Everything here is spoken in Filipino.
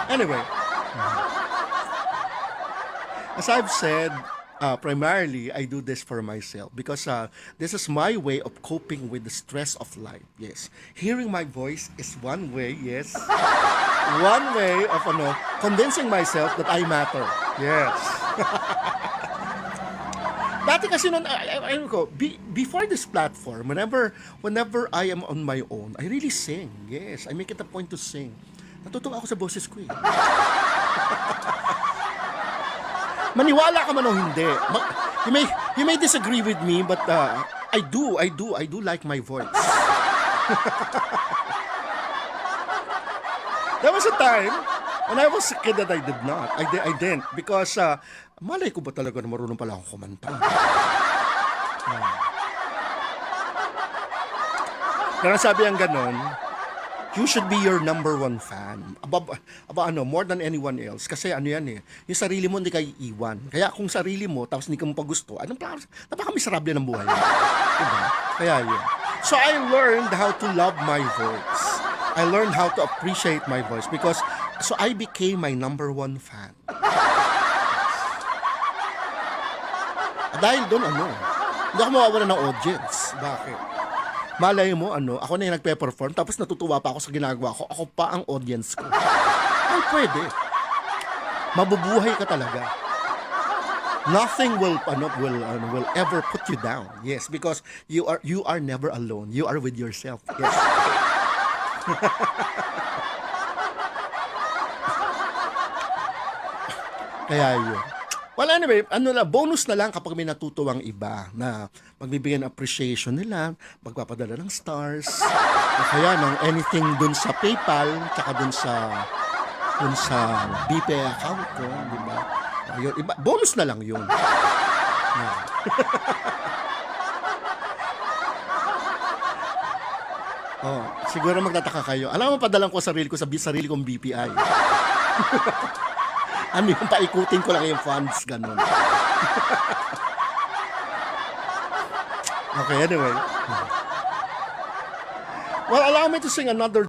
Anyway, as I've said, primarily I do this for myself because this is my way of coping with the stress of life. Yes, hearing my voice is one way. Yes, one way of convincing myself that I matter. Yes. Dati kasi nun, ayun ko, before this platform, whenever I am on my own, I really sing. Yes, I make it a point to sing. Natutuwa ako sa boses ko eh. Maniwala ka man o hindi. You may disagree with me, but I do like my voice. There was a time when I was a kid that I did not. I didn't because malay ko ba talaga na marunong pala akong kumanta. Kaya sabi ang ganon, you should be your number one fan. More than anyone else. Kasi ano yan eh, yung sarili mo hindi ka iiwan. Kaya kung sarili mo, tapos hindi ka mo pagusto, napaka-miserable ng buhay. Diba? Kaya yun. So I learned how to love my voice. I learned how to appreciate my voice because, so I became my number one fan. Dahil doon hindi ako mawawala ng audience. Bakit? Malay mo, ako na yung nagpe-perform, tapos natutuwa pa ako sa ginagawa ko, ako pa ang audience ko. Ay, pwede. Mabubuhay ka talaga. Nothing will ever put you down. Yes, because you are never alone. You are with yourself. Yes. Kaya yun. Well, anyway, bonus na lang kapag may natutuwang iba na magbibigyan ng appreciation nila, magpapadala ng stars, o kaya ng anything dun sa PayPal, tsaka dun sa BPay account ko, di ba? Yun, bonus na lang yun. Yeah. Siguro magtataka kayo. Alam mo, padalang ko sarili sarili kong BPI. Yung paikutin ko lang yung funds, ganun. Okay, anyway. Well, allow me to sing another